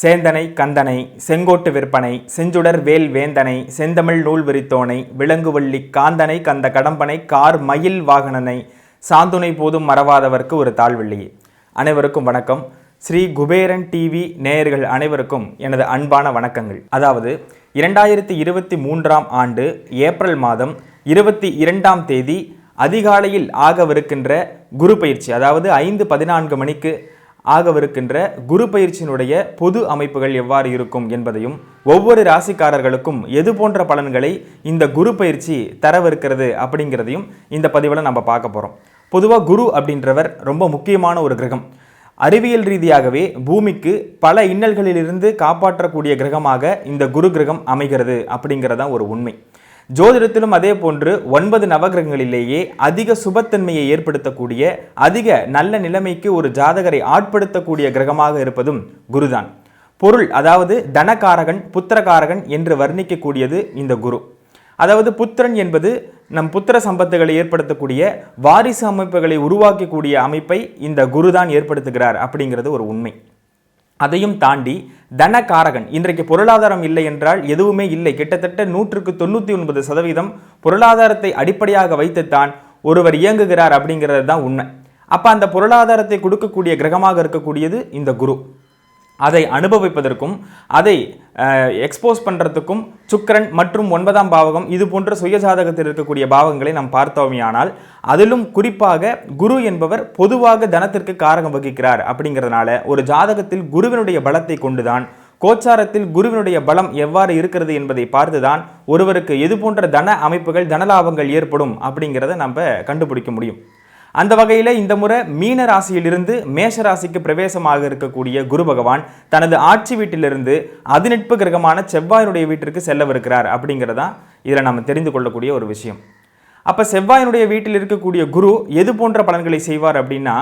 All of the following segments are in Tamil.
சேந்தனை கந்தனை செங்கோட்டு விற்பனை செஞ்சுடர் வேல் வேந்தனை செந்தமிழ் நூல் விரித்தோனை விலங்குவள்ளி காந்தனை கந்த கடம்பனை கார் மயில் வாகனனை சாந்துணை போதும் மறவாதவர்க்கு ஒரு தாழ்வெள்ளியே. அனைவருக்கும் வணக்கம். ஸ்ரீ குபேரன் டிவி நேயர்கள் அனைவருக்கும் எனது அன்பான வணக்கங்கள். அதாவது 2023ஆம் ஆண்டு ஏப்ரல் மாதம் 22ஆம் தேதி அதிகாலையில் ஆகவிருக்கின்ற குரு பயிற்சி, அதாவது 5:14 மணிக்கு ஆகவிருக்கின்ற குரு பயிற்சியினுடைய பொது அமைப்புகள் எவ்வாறு இருக்கும் என்பதையும், ஒவ்வொரு ராசிக்காரர்களுக்கும் எது போன்ற பலன்களை இந்த குரு பயிற்சி தரவிருக்கிறது அப்படிங்கிறதையும் இந்த பதிவில் நம்ம பார்க்க போகிறோம். பொதுவாக குரு அப்படின்றவர் ரொம்ப முக்கியமான ஒரு கிரகம். அறிவியல் ரீதியாகவே பூமிக்கு பல இன்னல்களிலிருந்து காப்பாற்றக்கூடிய கிரகமாக இந்த குரு கிரகம் அமைகிறது அப்படிங்கிறதான் ஒரு உண்மை. ஜோதிடத்திலும் அதே போன்று 9 நவகிரகங்களிலேயே அதிக சுபத்தன்மையை ஏற்படுத்தக்கூடிய, அதிக நல்ல நிலைமைக்கு ஒரு ஜாதகரை ஆட்படுத்தக்கூடிய கிரகமாக இருப்பதும் குருதான். பொருள், அதாவது தனகாரகன் புத்திரகாரகன் என்று வர்ணிக்கக்கூடியது இந்த குரு. அதாவது புத்திரன் என்பது நம் புத்திர சம்பத்துகளை ஏற்படுத்தக்கூடிய, வாரிசு அமைப்புகளை உருவாக்கக்கூடிய அமைப்பை இந்த குருதான் ஏற்படுத்துகிறார் அப்படிங்கிறது ஒரு உண்மை. அதையும் தாண்டி தனகாரகன், இன்றைக்கு பொருளாதாரம் இல்லை என்றால் எதுவுமே இல்லை. கிட்டத்தட்ட 199% பொருளாதாரத்தை அடிப்படையாக வைத்துத்தான் ஒருவர் இயங்குகிறார் அப்படிங்கிறது தான் உண்மை. அப்போ அந்த பொருளாதாரத்தை கொடுக்கக்கூடிய கிரகமாக இருக்கக்கூடியது இந்த குரு. அதை அனுபவிப்பதற்கும் அதை எக்ஸ்போஸ் பண்ணுறதுக்கும் சுக்கிரன் மற்றும் 9ஆம் பாவகம் இது போன்ற சுயஜாதகத்தில் இருக்கக்கூடிய பாவங்களை நாம் பார்த்தோமையானால், அதிலும் குறிப்பாக குரு என்பவர் பொதுவாக தனத்திற்கு காரகம் வகிக்கிறார். அப்படிங்கிறதுனால ஒரு ஜாதகத்தில் குருவினுடைய பலத்தை கொண்டுதான், கோச்சாரத்தில் குருவினுடைய பலம் எவ்வாறு இருக்கிறது என்பதை பார்த்துதான் ஒருவருக்கு எது போன்ற தன அமைப்புகள் தனலாபங்கள் ஏற்படும் அப்படிங்கிறத நம்ம கண்டுபிடிக்க முடியும். அந்த வகையில் இந்த முறை மீன ராசியிலிருந்து மேஷ ராசிக்கு பிரவேசமாக இருக்கக்கூடிய குரு பகவான் தனது ஆட்சி வீட்டிலிருந்து அதிநட்பு கிரகமான செவ்வாயினுடைய வீட்டிற்கு செல்லவிருக்கிறார் அப்படிங்கிறதா இதில் நம்ம தெரிந்து கொள்ளக்கூடிய ஒரு விஷயம். அப்போ செவ்வாயினுடைய வீட்டில் இருக்கக்கூடிய குரு எது போன்ற பலன்களை செய்வார் அப்படின்னா,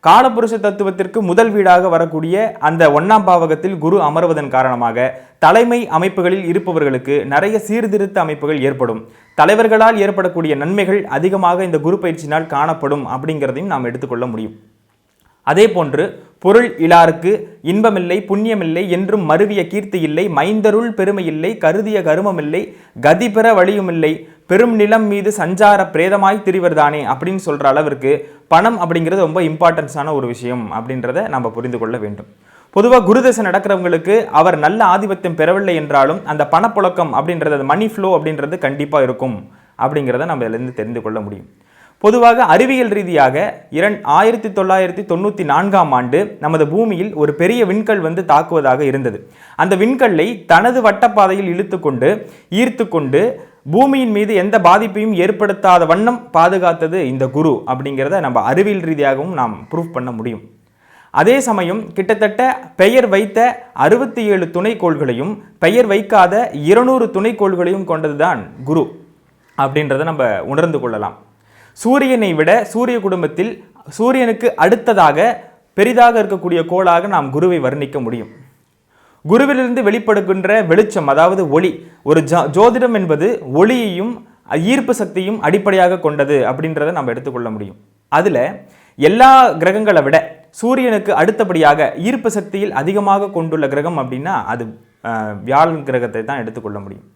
காலபுருஷ தத்துவத்திற்கு முதல் வீடாக வரக்கூடிய அந்த 1ஆம் பாவகத்தில் குரு அமர்வதன் காரணமாக தலைமை அமைப்புகளில் இருப்பவர்களுக்கு நிறைய சீர்திருத்த அமைப்புகள் ஏற்படும். தலைவர்களால் ஏற்படக்கூடிய நன்மைகள் அதிகமாக இந்த குரு பயிற்சியினால் காணப்படும் அப்படிங்கிறதையும் நாம் எடுத்துக்கொள்ள முடியும். அதே போன்று பொருள் இலாருக்கு இன்பமில்லை புண்ணியமில்லை என்றும் மருவிய கீர்த்தி இல்லை, மைந்தருள் பெருமை இல்லை, கருதிய கருமமில்லை, கதி பெற வழியுமில்லை, பெரும் நிலம் மீது சஞ்சார பிரேதமாய் திரிவர்தானே அப்படின்னு சொல்ற அளவிற்கு பணம் அப்படிங்கிறது ரொம்ப இம்பார்ட்டன்ஸான ஒரு விஷயம் அப்படின்றத நம்ம புரிந்து கொள்ள வேண்டும். பொதுவாக குருதசை நடக்கிறவங்களுக்கு அவர் நல்ல ஆதிபத்தியம் பெறவில்லை என்றாலும் அந்த பணப்புழக்கம் அப்படின்றது, மணி ஃப்ளோ அப்படின்றது கண்டிப்பாக இருக்கும் அப்படிங்கிறத நம்ம இதிலிருந்து தெரிந்து கொள்ள முடியும். பொதுவாக அறிவியல் ரீதியாக 1994ஆம் ஆண்டு நமது பூமியில் ஒரு பெரிய விண்கல் தாக்குவதாக இருந்தது. அந்த விண்கல்லை தனது வட்டப்பாதையில் ஈர்த்து கொண்டு பூமியின் மீது எந்த பாதிப்பையும் ஏற்படுத்தாத வண்ணம் பாதுகாத்தது இந்த குரு அப்படிங்கிறத நம்ம அறிவியல் ரீதியாகவும் நாம் ப்ரூவ் பண்ண முடியும். அதே சமயம் கிட்டத்தட்ட பெயர் வைத்த 67 துணைக்கோள்களையும் பெயர் வைக்காத 200 துணைக்கோள்களையும் கொண்டதுதான் குரு அப்படின்றத நம்ம உணர்ந்து கொள்ளலாம். சூரியனை விட சூரிய குடும்பத்தில் சூரியனுக்கு அடுத்ததாக பெரிதாக இருக்கக்கூடிய கோளாக நாம் குருவை வர்ணிக்க முடியும். குருவிலிருந்து வெளிப்படுகின்ற வெளிச்சம், அதாவது ஒளி, ஒரு ஜோதிடம் என்பது ஒளியையும் ஈர்ப்பு சக்தியும் அடிப்படையாக கொண்டது அப்படின்றத நம்ம எடுத்துக்கொள்ள முடியும். அதில் எல்லா கிரகங்களை விட சூரியனுக்கு அடுத்தபடியாக ஈர்ப்பு சக்தியில் அதிகமாக கொண்டுள்ள கிரகம் அப்படின்னா அது வியாழன் கிரகத்தை தான் எடுத்துக்கொள்ள முடியும்.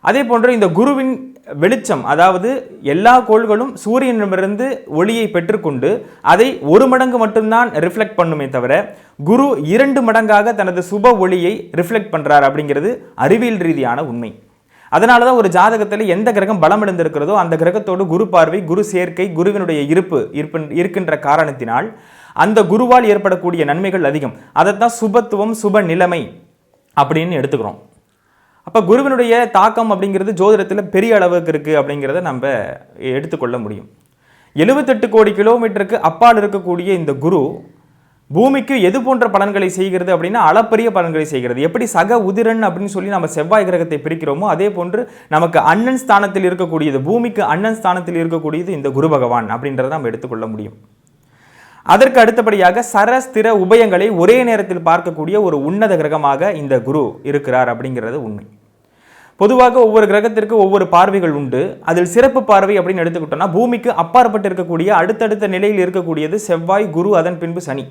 அதே போன்று இந்த குருவின் வெளிச்சம், அதாவது எல்லா கோள்களும் சூரியனிடமிருந்து ஒளியை பெற்றுக்கொண்டு அதை 1 மடங்கு மட்டும்தான் ரிஃப்ளெக்ட் பண்ணுமே தவிர, குரு 2 மடங்காக தனது சுப ஒளியை ரிஃப்ளெக்ட் பண்றார் அப்படிங்கிறது அறிவியல் ரீதியான உண்மை. அதனால தான் ஒரு ஜாதகத்தில் எந்த கிரகம் பலம் இழந்திருக்கிறதோ அந்த கிரகத்தோடு குரு பார்வை, குரு சேர்க்கை, குருவினுடைய இருக்கின்ற காரணத்தினால் அந்த குருவால் ஏற்படக்கூடிய நன்மைகள் அதிகம். அதைத்தான் சுபத்துவம் சுப நிலைமை அப்படின்னு எடுத்துக்கிறோம். அப்போ குருவினுடைய தாக்கம் அப்படிங்கிறது ஜோதிடத்தில் பெரிய அளவுக்கு இருக்குது அப்படிங்கிறத நம்ம எடுத்துக்கொள்ள முடியும். 78 கோடி கிலோமீட்டருக்கு அப்பால் இருக்கக்கூடிய இந்த குரு பூமிக்கு எது போன்ற பலன்களை செய்கிறது அப்படின்னா அளப்பரிய பலன்களை செய்கிறது. எப்படி சக உதிரன் அப்படின்னு சொல்லி நம்ம செவ்வாய் கிரகத்தை பிரிக்கிறோமோ அதே போன்று நமக்கு அண்ணன் ஸ்தானத்தில் இருக்கக்கூடியது, பூமிக்கு அண்ணன் ஸ்தானத்தில் இருக்கக்கூடியது இந்த குரு பகவான் அப்படின்றத நம்ம எடுத்துக்கொள்ள முடியும். அதற்கு அடுத்தபடியாக சரஸ்திர உபயங்களை ஒரே நேரத்தில் பார்க்கக்கூடிய ஒரு உன்னத கிரகமாக இந்த குரு இருக்கிறார் அப்படிங்கிறது உண்மை. பொதுவாக ஒவ்வொரு கிரகத்திற்கு ஒவ்வொரு பார்வைகள் உண்டு. அதில் சிறப்பு பார்வை அப்படின்னு எடுத்துக்கிட்டோம்னா பூமிக்கு அப்பாற்பட்டு இருக்கக்கூடிய அடுத்தடுத்த நிலையில் இருக்கக்கூடியது செவ்வாய், குரு, அதன் பின்பு சனி.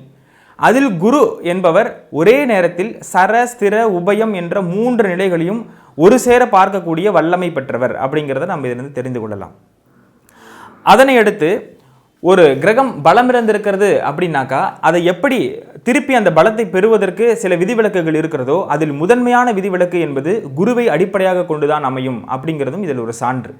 அதில் குரு என்பவர் ஒரே நேரத்தில் சர, ஸ்திர, உபயம் என்ற 3 நிலைகளையும் ஒரு சேர பார்க்கக்கூடிய வல்லமை பெற்றவர் அப்படிங்கிறத நம்ம இதிலிருந்து தெரிந்து கொள்ளலாம். அதனை அடுத்து ஒரு கிரகம் பலம் இறந்திருக்கிறது அப்படின்னாக்கா அதை எப்படி திருப்பி அந்த பலத்தை பெறுவதற்கு சில விதிவிலக்குகள் இருக்கிறதோ அதில் முதன்மையான விதிவிலக்கு என்பது குருவை அடிப்படையாக கொண்டுதான் அமையும் அப்படிங்கிறதும் இதில் ஒரு சான்று.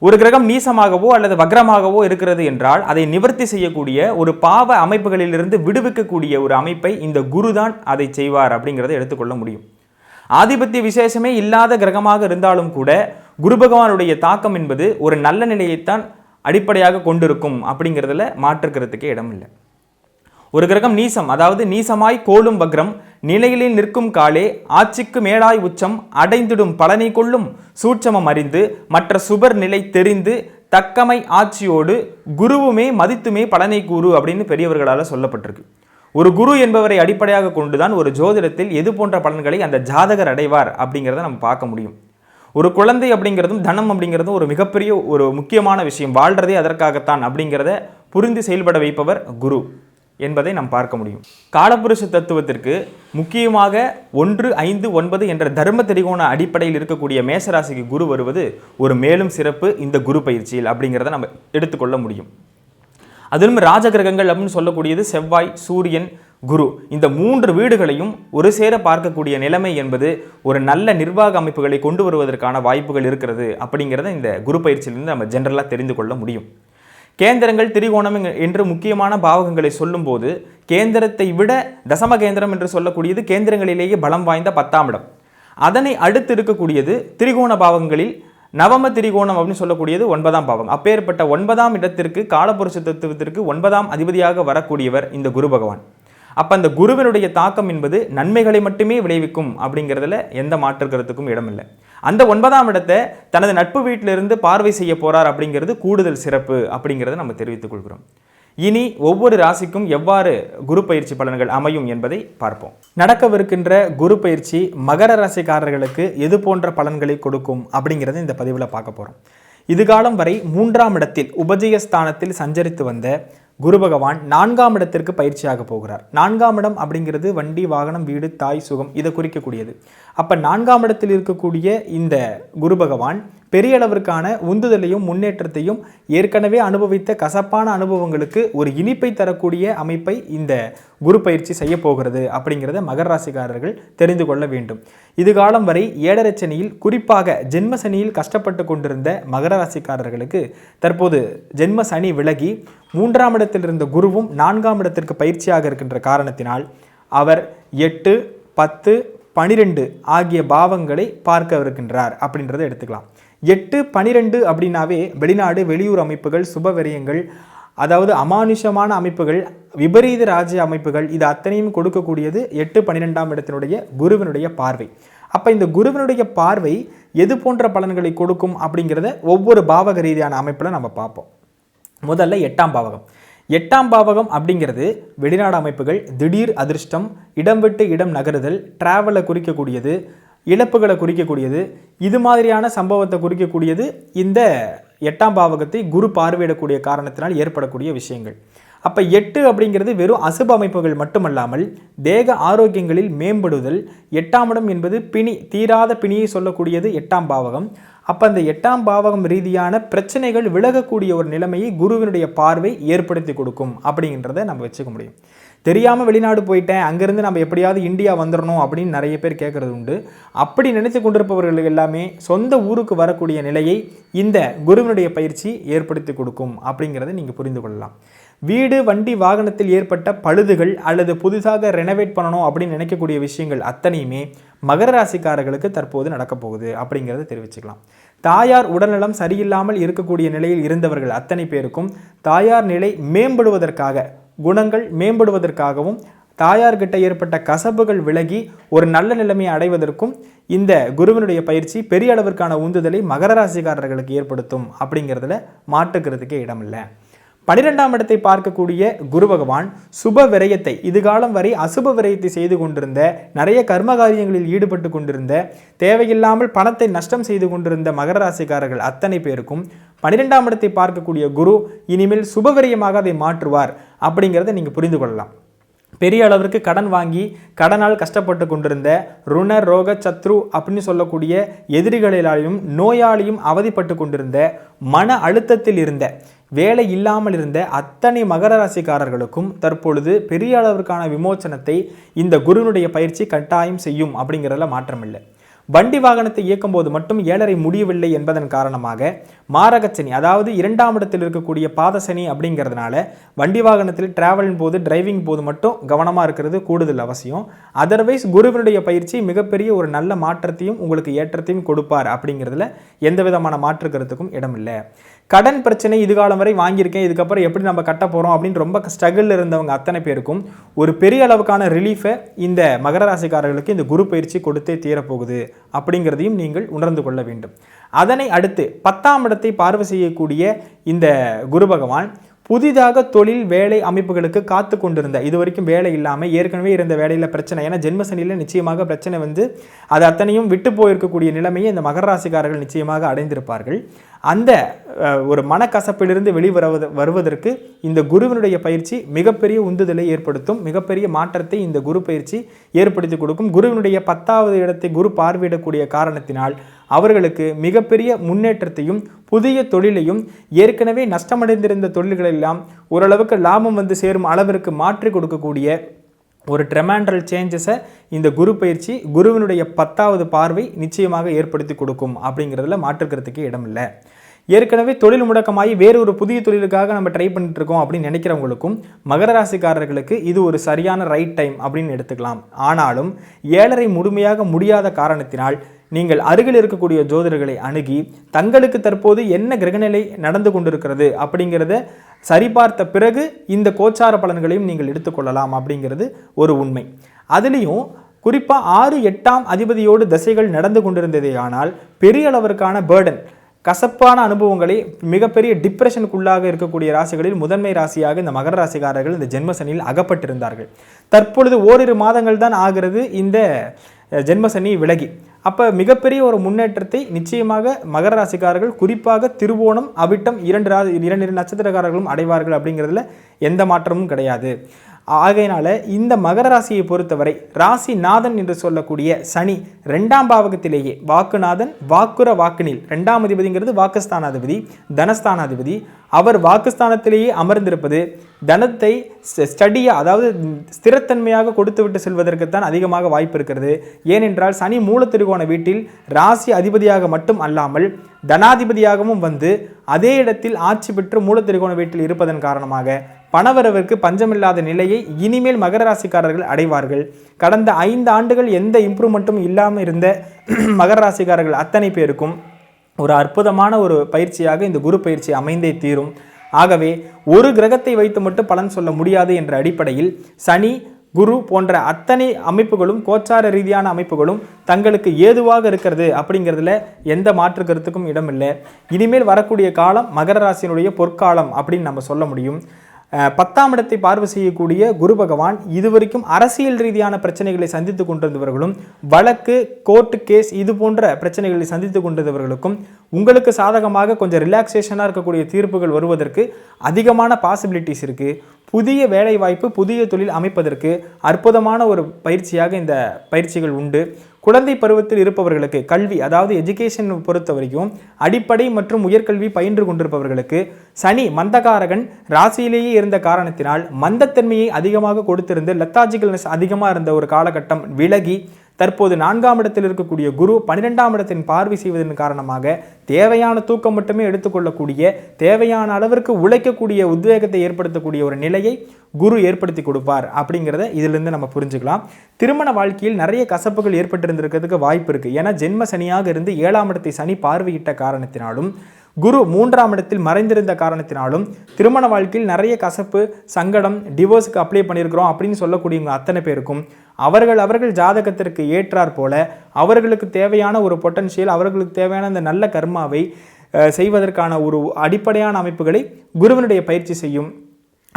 ஒரு கிரகம் நீசமாகவோ அல்லது வக்ரமாகவோ இருக்கிறது என்றால் அதை நிவர்த்தி செய்யக்கூடிய ஒரு பாவ அமைப்புகளிலிருந்து விடுவிக்கக்கூடிய ஒரு அமைப்பை இந்த குரு தான் அதை செய்வார் அப்படிங்கிறத எடுத்துக்கொள்ள முடியும். ஆதிபத்திய விசேஷமே இல்லாத கிரகமாக இருந்தாலும் கூட குரு பகவானுடைய தாக்கம் என்பது ஒரு நல்ல நிலையைத்தான் அடிப்படையாக கொண்டிருக்கும் அப்படிங்கிறதுல மாற்றுக்கிறதுக்கே இடம் இல்லை. ஒரு கிரகம் நீசம், அதாவது நீசமாய் கோலும் வக்ரம், நிலையிலில் நிற்கும் காலே ஆட்சிக்கு மேலாய் உச்சம் அடைந்திடும் பலனை கொள்ளும் சூட்சமம் அறிந்து மற்ற சுபர் நிலை தெரிந்து தக்கமை ஆட்சியோடு குருவுமே மதித்துமே பலனை கூறு அப்படின்னு பெரியவர்களால் சொல்லப்பட்டிருக்கு. ஒரு குரு என்பவரை அடிப்படையாக கொண்டுதான் ஒரு ஜோதிடத்தில் எது போன்ற பலன்களை அந்த ஜாதகர் அடைவார் அப்படிங்கிறத நம்ம பார்க்க முடியும். ஒரு குழந்தை அப்படிங்கிறதும் தனம் அப்படிங்கிறதும் ஒரு மிகப்பெரிய ஒரு முக்கியமான விஷயம். வாழ்றதே அதற்காகத்தான் அப்படிங்கிறத புரிந்து செயல்பட வைப்பவர் குரு என்பதை நாம் பார்க்க முடியும். காலபுருஷ தத்துவத்திற்கு முக்கியமாக 1, 5, 9 என்ற தர்ம திரிகோண அடிப்படையில் இருக்கக்கூடிய மேசராசிக்கு குரு வருவது ஒரு மேலும் சிறப்பு இந்த குரு பயிற்சியில் அப்படிங்கிறத நம்ம எடுத்துக்கொள்ள முடியும். அதிலும் ராஜகிரகங்கள் அப்படின்னு சொல்லக்கூடியது செவ்வாய், சூரியன், குரு, இந்த 3 வீடுகளையும் ஒரு சேர பார்க்கக்கூடிய நிலைமை என்பது ஒரு நல்ல நிர்வாக அமைப்புகளை கொண்டு வருவதற்கான வாய்ப்புகள் இருக்கிறது அப்படிங்கிறத இந்த குரு பயிற்சியிலிருந்து நம்ம ஜென்ரலாக தெரிந்து கொள்ள முடியும். கேந்திரங்கள், திரிகோணம் என்று முக்கியமான பாவகங்களை சொல்லும்போது கேந்திரத்தை விட தசம கேந்திரம் என்று சொல்லக்கூடியது கேந்திரங்களிலேயே பலம் வாய்ந்த 10ஆம் இடம். அதனை அடுத்து இருக்கக்கூடியது திரிகோண பாவகங்களில் நவம திரிகோணம் அப்படின்னு சொல்லக்கூடியது 9ஆம் பாவம். அப்பேற்பட்ட 9ஆம் இடத்திற்கு காலபுருஷ தத்துவத்திற்கு 9ஆம் அதிபதியாக வரக்கூடியவர் இந்த குரு பகவான். அப்போ அந்த குருவினுடைய தாக்கம் என்பது நன்மைகளை மட்டுமே விளைவிக்கும் அப்படிங்கிறதுல எந்த மாற்றுக்கிறதுக்கும் இடமில்லை. அந்த 9ஆம் இடத்தை தனது நட்பு வீட்டிலிருந்து பார்வை செய்ய போறார் அப்படிங்கிறது கூடுதல் சிறப்பு அப்படிங்கிறத நம்ம தெரிவித்துக் கொள்கிறோம். இனி ஒவ்வொரு ராசிக்கும் எவ்வாறு குரு பயிற்சி பலன்கள் அமையும் என்பதை பார்ப்போம். நடக்கவிருக்கின்ற குரு பயிற்சி மகர ராசிக்காரர்களுக்கு எது போன்ற பலன்களை கொடுக்கும் அப்படிங்கிறத இந்த பதிவில் பார்க்க போகிறோம். இதுகாலம் வரை 3ஆம் இடத்தில் உபஜயஸ்தானத்தில் சஞ்சரித்து வந்த குரு பகவான் 4ஆம் இடத்திற்கு பயிற்சியாக போகிறார். 4ஆம் இடம் அப்படிங்கிறது வண்டி, வாகனம், வீடு, தாய், சுகம் இதை குறிக்கக்கூடியது. அப்போ 4ஆம் இடத்தில் இருக்கக்கூடிய இந்த குரு பகவான் பெரிய அளவிற்கான உந்துதலையும் முன்னேற்றத்தையும் ஏற்கனவே அனுபவித்த கசப்பான அனுபவங்களுக்கு ஒரு இனிப்பை தரக்கூடிய அமைப்பை இந்த குரு பயிற்சி செய்ய போகிறது அப்படிங்கிறத மகர ராசிக்காரர்கள் தெரிந்து கொள்ள வேண்டும். இது காலம் வரை 7.5 சனியில் குறிப்பாக ஜென்ம சனியில் கஷ்டப்பட்டு கொண்டிருந்த மகர ராசிக்காரர்களுக்கு தற்போது ஜென்ம சனி விலகி 3ஆம் இடத்தில் இருந்த குருவும் 4ஆம் இடத்திற்கு பயிற்சியாக இருக்கின்ற காரணத்தினால் அவர் 8, 10, 12 ஆகிய பாவங்களை பார்க்கவிருக்கின்றார் அப்படின்றத எடுத்துக்கலாம். 8, 12 அப்படின்னாவே வெளிநாடு, வெளியூர் அமைப்புகள், சுபவரியங்கள், அதாவது அமானுஷமான அமைப்புகள், விபரீத ராஜ்ய அமைப்புகள், இது அத்தனையும் கொடுக்கக்கூடியது 8, 12ஆம் இடத்தினுடைய குருவினுடைய பார்வை. அப்போ இந்த குருவினுடைய பார்வை எது போன்ற பலன்களை கொடுக்கும் அப்படிங்கிறத ஒவ்வொரு பாவக ரீதியான அமைப்பில் நம்ம பார்ப்போம். முதல்ல 8ஆம் பாவகம். 8ஆம் பாவகம் அப்படிங்கிறது வெளிநாடு அமைப்புகள், திடீர் அதிர்ஷ்டம், இடம் விட்டு இடம் நகருதல், டிராவலை குறிக்கக்கூடியது, இழப்புகளை குறிக்கக்கூடியது, இது மாதிரியான சம்பவத்தை குறிக்கக்கூடியது இந்த 8ஆம் பாவகத்தை குரு பார்வையிடக்கூடிய காரணத்தினால் ஏற்படக்கூடிய விஷயங்கள். அப்போ 8 அப்படிங்கிறது வெறும் அசுப அமைப்புகள் மட்டுமல்லாமல் தேக ஆரோக்கியங்களில் மேம்படுதல். 8ஆம் இடம் என்பது பிணி, தீராத பிணியை சொல்லக்கூடியது 8ஆம் பாவகம். அப்போ அந்த 8ஆம் பாவகம் ரீதியான பிரச்சனைகள் விலகக்கூடிய ஒரு நிலைமையை குருவினுடைய பார்வை ஏற்படுத்தி கொடுக்கும் அப்படிங்கிறத நம்ம வச்சுக்க முடியும். தெரியாமல் வெளிநாடு போயிட்டேன், அங்கேருந்து நம்ம எப்படியாவது இந்தியா வந்துடணும் அப்படின்னு நிறைய பேர் கேட்குறது உண்டு. அப்படி நினைத்து கொண்டிருப்பவர்கள் எல்லாமே சொந்த ஊருக்கு வரக்கூடிய நிலையை இந்த குருவினுடைய பயிற்சி ஏற்படுத்தி கொடுக்கும் அப்படிங்கிறத நீங்கள் புரிந்து கொள்ளலாம். வீடு, வண்டி, வாகனத்தில் ஏற்பட்ட பழுதுகள் அல்லது புதுசாக ரெனோவேட் பண்ணணும் அப்படின்னு நினைக்கக்கூடிய விஷயங்கள் அத்தனையுமே மகர ராசிக்காரர்களுக்கு தற்போது நடக்கப் போகுது அப்படிங்கிறத தெரிவிச்சுக்கலாம். தாயார் உடல்நலம் சரியில்லாமல் இருக்கக்கூடிய நிலையில் இருந்தவர்கள் அத்தனை பேருக்கும் தாயார் நிலை மேம்படுவதற்காக, குணங்கள் மேம்படுவதற்காகவும், தாயார்கிட்ட ஏற்பட்ட கசப்புகள் விலகி ஒரு நல்ல நிலைமையை அடைவதற்கும் இந்த குருவினுடைய பயிற்சி பெரிய அளவிற்கான உந்துதலை மகர ராசிக்காரர்களுக்கு ஏற்படுத்தும் அப்படிங்கிறதுல மாற்றுக்கிறதுக்கே இடமில்லை. 12ஆம் இடத்தை பார்க்கக்கூடிய குரு பகவான் சுப விரயத்தை, இதுகாலம் வரை அசுப விரயத்தை செய்து கொண்டிருந்த, நிறைய கர்மகாரியங்களில் ஈடுபட்டு கொண்டிருந்த, தேவையில்லாமல் பணத்தை நஷ்டம் செய்து கொண்டிருந்த மகர ராசிக்காரர்கள் அத்தனை பேருக்கும் 12ஆம் இடத்தை பார்க்கக்கூடிய குரு இனிமேல் சுபவிரயமாக அதை மாற்றுவார் அப்படிங்கிறத நீங்கள் புரிந்து கொள்ளலாம். பெரிய அளவிற்கு கடன் வாங்கி கடனால் கஷ்டப்பட்டு கொண்டிருந்த ருண ரோக சத்ரு அப்படின்னு சொல்லக்கூடிய எதிரிகளாலையும் நோயாளியும் அவதிப்பட்டு கொண்டிருந்த, மன அழுத்தத்தில் இருந்த, வேலை இல்லாமல் இருந்த அத்தனை மகர ராசிக்காரர்களுக்கும் தற்பொழுது பெரிய அளவிற்கான விமோச்சனத்தை இந்த குருவினுடைய பயிற்சி கட்டாயம் செய்யும் அப்படிங்கிறதுல மாற்றமில்லை. வண்டி வாகனத்தை இயக்கும் போது மட்டும் 7.5 முடியவில்லை என்பதன் காரணமாக மாரகச்சனி, அதாவது 2ஆம் இடத்தில் இருக்கக்கூடிய பாதசனி அப்படிங்கிறதுனால வண்டி வாகனத்தில் டிராவலின் போது, டிரைவிங் போது மட்டும் கவனமாக இருக்கிறது கூடுதல் அவசியம். அதர்வைஸ் குருவினுடைய பயிற்சி மிகப்பெரிய ஒரு நல்ல மாற்றத்தையும் உங்களுக்கு ஏற்றத்தையும் கொடுப்பார் அப்படிங்கிறதுல எந்த விதமான மாற்று கருத்துக்கும் இடமில்லை. கடன் பிரச்சனை இதுகாலம் வரை வாங்கியிருக்கேன், இதுக்கப்புறம் எப்படி நம்ம கட்ட போகிறோம் அப்படின்னு ரொம்ப ஸ்ட்ரகிளில் இருந்தவங்க அத்தனை பேருக்கும் ஒரு பெரிய அளவுக்கான ரிலீஃபை இந்த மகர ராசிக்காரர்களுக்கு இந்த குரு பயிற்சி கொடுத்தே தீரப்போகுது அப்படிங்கிறதையும் நீங்கள் உணர்ந்து கொள்ள வேண்டும். அதனை அடுத்து 10ஆம் இடத்தை பார்வை செய்யக்கூடிய இந்த குரு பகவான் புதிதாக தொழில் வேலை அமைப்புகளுக்கு காத்து கொண்டிருந்த, இது வரைக்கும் வேலை இல்லாமல் ஏற்கனவே இருந்த வேலையில் பிரச்சனை, ஏன்னா ஜென்மசனியில் நிச்சயமாக பிரச்சனை வந்து அது அத்தனையும் விட்டு போயிருக்கக்கூடிய நிலைமையை இந்த மகர ராசிக்காரர்கள் நிச்சயமாக அடைந்திருப்பார்கள். அந்த ஒரு மனக்கசப்பிலிருந்து வருவதற்கு இந்த குருவினுடைய பயிற்சி மிகப்பெரிய உந்துதலை ஏற்படுத்தும், மிகப்பெரிய மாற்றத்தை இந்த குரு பயிற்சி ஏற்படுத்தி கொடுக்கும். குருவினுடைய 10ஆவது இடத்தை குரு பார்வையிடக்கூடிய காரணத்தினால் அவர்களுக்கு மிகப்பெரிய முன்னேற்றத்தையும் புதிய தொழிலையும், ஏற்கனவே நஷ்டமடைந்திருந்த தொழில்களெல்லாம் ஓரளவுக்கு லாபம் வந்து சேரும் அளவிற்கு மாற்றி கொடுக்கக்கூடிய ஒரு ட்ரெமாண்டல் சேஞ்சஸை இந்த குரு பயிற்சி, குருவினுடைய 10ஆவது பார்வை நிச்சயமாக ஏற்படுத்தி கொடுக்கும் அப்படிங்கிறதுல மாற்றுக்கிறதுக்கு இடமில்லை. ஏற்கனவே தொழில் முடக்கமாகி வேறு ஒரு புதிய தொழிலுக்காக நம்ம ட்ரை பண்ணிட்டு இருக்கோம் அப்படின்னு நினைக்கிறவங்களுக்கும் மகர ராசிக்காரர்களுக்கு இது ஒரு சரியான ரைட் டைம் அப்படின்னு எடுத்துக்கலாம். ஆனாலும் 7.5 முழுமையாக முடியாத காரணத்தினால் நீங்கள் அருகில் இருக்கக்கூடிய ஜோதிடர்களை அணுகி தங்களுக்கு தற்போது என்ன கிரகநிலை நடந்து கொண்டிருக்கிறது அப்படிங்கிறத சரிபார்த்த பிறகு இந்த கோச்சார பலன்களையும் நீங்கள் எடுத்துக்கொள்ளலாம் அப்படிங்கிறது ஒரு உண்மை. அதுலேயும் குறிப்பாக 6, 8ஆம் அதிபதியோடு தசைகள் நடந்து கொண்டிருந்ததே ஆனால் பெரிய அளவிற்கான பேர்டன், கசப்பான அனுபவங்களை, மிகப்பெரிய டிப்ரெஷனுக்குள்ளாக இருக்கக்கூடிய ராசிகளில் முதன்மை ராசியாக இந்த மகர ராசிக்காரர்கள் இந்த ஜென்மசனியில் அகப்பட்டிருந்தார்கள். தற்பொழுது ஓரிரு மாதங்கள் தான் ஆகிறது இந்த ஜென்மசனி விலகி. அப்போ மிகப்பெரிய ஒரு முன்னேற்றத்தை நிச்சயமாக மகர ராசிக்காரர்கள், குறிப்பாக திருவோணம், அவிட்டம் 2 நட்சத்திரக்காரர்களும் அடைவார்கள் அப்படிங்கிறதுல எந்த மாற்றமும் கிடையாது. ஆகையினால இந்த மகர ராசியை பொறுத்தவரை ராசிநாதன் என்று சொல்லக்கூடிய சனி 2ஆம் பாவகத்திலேயே வாக்குநாதன், வாக்குர வாக்கினில் 2ஆம் அதிபதிங்கிறது வாக்குஸ்தானாதிபதி, தனஸ்தானாதிபதி, அவர் வாக்குஸ்தானத்திலேயே அமர்ந்திருப்பது தனத்தை ஸ்டடியாக, அதாவது ஸ்திரத்தன்மையாக கொடுத்து விட்டு செல்வதற்குத்தான் அதிகமாக வாய்ப்பு இருக்கிறது. ஏனென்றால் சனி மூலத்திருகோண வீட்டில் ராசி அதிபதியாக மட்டும் அல்லாமல் தனாதிபதியாகவும் வந்து அதே இடத்தில் ஆட்சி பெற்று மூலத்திருகோண வீட்டில் இருப்பதன் காரணமாக பணவரவிற்கு பஞ்சமில்லாத நிலையை இனிமேல் மகர ராசிக்காரர்கள் அடைவார்கள். கடந்த 5 ஆண்டுகள் எந்த இம்ப்ரூவ்மெண்ட்டும் இல்லாமல் இருந்த மகர ராசிக்காரர்கள் அத்தனை பேருக்கும் ஒரு அற்புதமான ஒரு பயிற்சியாக இந்த குரு பயிற்சி அமைந்தே தீரும். ஆகவே ஒரு கிரகத்தை வைத்து மட்டும் பலன் சொல்ல முடியாது என்ற அடிப்படையில் சனி, குரு போன்ற அத்தனை அமைப்புகளும், கோச்சார ரீதியான அமைப்புகளும் தங்களுக்கு ஏதுவாக இருக்கிறது அப்படிங்கிறதுல எந்த மாற்று கருத்துக்கும் இடமில்லை. இனிமேல் வரக்கூடிய காலம் மகர ராசியினுடைய பொற்காலம் அப்படின்னு நம்ம சொல்ல முடியும். 10ஆம் இடத்தை பார்வை செய்யக்கூடிய குரு பகவான் இதுவரைக்கும் அரசியல் ரீதியான பிரச்சனைகளை சந்தித்து கொண்டிருந்தவர்களும், வழக்கு, கோர்ட்டு கேஸ் இது போன்ற பிரச்சனைகளை சந்தித்து கொண்டிருந்தவர்களுக்கும் உங்களுக்கு சாதகமாக கொஞ்சம் ரிலாக்ஸேஷனாக இருக்கக்கூடிய தீர்ப்புகள் வருவதற்கு அதிகமான பாசிபிலிட்டிஸ் இருக்குது. புதிய வேலை வாய்ப்பு, புதிய தொழில் அமைப்பதற்கு அற்புதமான ஒரு பயிற்சியாக இந்த பயிற்சிகள் உண்டு. குழந்தை பருவத்தில் இருப்பவர்களுக்கு கல்வி, அதாவது எஜுகேஷன் பொறுத்த வரைக்கும் அடிப்படை மற்றும் உயர்கல்வி பயின்று கொண்டிருப்பவர்களுக்கு சனி மந்தகாரகன் ராசியிலேயே இருந்த காரணத்தினால் மந்தத்தன்மையை அதிகமாக கொடுத்திருந்து லெத்தாஜிக்கல்னஸ் அதிகமாக இருந்த ஒரு காலகட்டம் விலகி தற்போது 4ஆம் இடத்தில் இருக்கக்கூடிய குரு 12ஆம் இடத்தின் பார்வை செய்வதன் காரணமாக தேவையான தூக்கம் மட்டுமே எடுத்துக்கொள்ளக்கூடிய, தேவையான அளவிற்கு உழைக்கக்கூடிய உத்வேகத்தை ஏற்படுத்தக்கூடிய ஒரு நிலையை குரு ஏற்படுத்தி கொடுப்பார் அப்படிங்கிறத இதிலிருந்து நம்ம புரிஞ்சுக்கலாம். திருமண வாழ்க்கையில் நிறைய கசப்புகள் ஏற்பட்டிருந்திருக்கிறதுக்கு வாய்ப்பு இருக்குது. ஏன்னா ஜென்ம சனியாக இருந்து 7ஆம் இடத்தை சனி பார்வையிட்ட காரணத்தினாலும், குரு 3ஆம் இடத்தில் மறைந்திருந்த காரணத்தினாலும் திருமண வாழ்க்கையில் நிறைய கசப்பு, சங்கடம், டிவோர்ஸுக்கு அப்ளை பண்ணியிருக்கிறோம் அப்படின்னு சொல்லக்கூடியவங்க அத்தனை பேருக்கும் அவர்கள் ஜாதகத்திற்கு ஏற்றார் போல அவர்களுக்கு தேவையான ஒரு பொட்டன்ஷியல், அவர்களுக்கு தேவையான அந்த நல்ல கர்மாவை செய்வதற்கான ஒரு அடிப்படையான அமைப்புகளை குருவினுடைய பயிற்சி செய்யும்.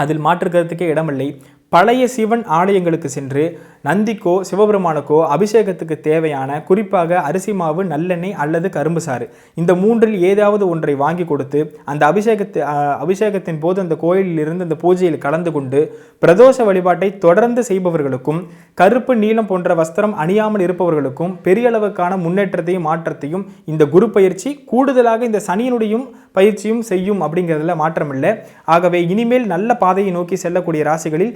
அதில் மாற்றுக்கிறதுக்கே இடமில்லை. பழைய சிவன் ஆலயங்களுக்கு சென்று நந்திக்கோ சிவபெருமானுக்கோ அபிஷேகத்துக்கு தேவையான குறிப்பாக அரிசி மாவு, நல்லெண்ணெய் அல்லது கரும்பு சாறு, இந்த மூன்றில் ஏதாவது ஒன்றை வாங்கி கொடுத்து அந்த அபிஷேகத்தின் போது அந்த கோயிலில் இருந்து அந்த பூஜையில் கலந்து கொண்டு பிரதோஷ வழிபாட்டை தொடர்ந்து செய்பவர்களுக்கும் கருப்பு நீலம் போன்ற வஸ்திரம் அணியாமல் இருப்பவர்களுக்கும் பெரிய அளவுக்கான முன்னேற்றத்தையும் மாற்றத்தையும் இந்த குரு பயிற்சி கூடுதலாக இந்த சனியினுடையும் பயிற்சியும் செய்யும் அப்படிங்கிறதுல மாற்றமில்லை. ஆகவே இனிமேல் நல்ல பாதையை நோக்கி செல்லக்கூடிய ராசிகளில்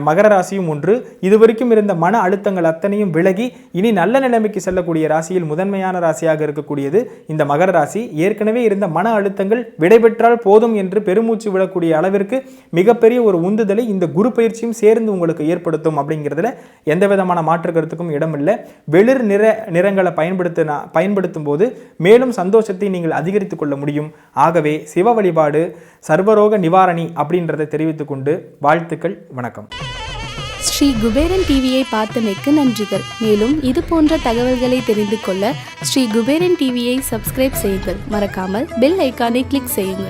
மகர ராசியும் ஒன்று. இதுவரைக்கும் இருந்த மன அழுத்தங்கள் அத்தனையும் விலகி இனி நல்ல நிலைமைக்கு செல்லக்கூடிய ராசியில் முதன்மையான ராசியாக இருக்கக்கூடியது இந்த மகர ராசி. ஏற்கனவே இருந்த மன அழுத்தங்கள் விடைபெற்றால் போதும் என்று பெருமூச்சு விடக்கூடிய அளவிற்கு மிகப்பெரிய ஒரு உந்துதலை இந்த குரு பயிற்சியும் சேர்ந்து உங்களுக்கு ஏற்படுத்தும் அப்படிங்கிறதுல எந்த விதமான மாற்று கருத்துக்கும் இடமில்லை. வெளிர் நிறங்களை பயன்படுத்தும் போது மேலும் சந்தோஷத்தை நீங்கள் அதிகரித்துக் கொள்ள முடியும். ஆகவே சிவ வழிபாடு சர்வரோக நிவாரணி அப்படின்றதை தெரிவித்துக் கொண்டு வாழ்த்துக்கள். வணக்கம். ஸ்ரீ குபேரன் டிவியை பார்த்தமைக்கு நன்றிகள். மேலும் இது போன்ற தகவல்களை தெரிந்து கொள்ள ஸ்ரீ குபேரன் டிவியை சப்ஸ்கிரைப் செய்யுங்கள். மறக்காமல் பெல் ஐக்கானை கிளிக் செய்யுங்கள்.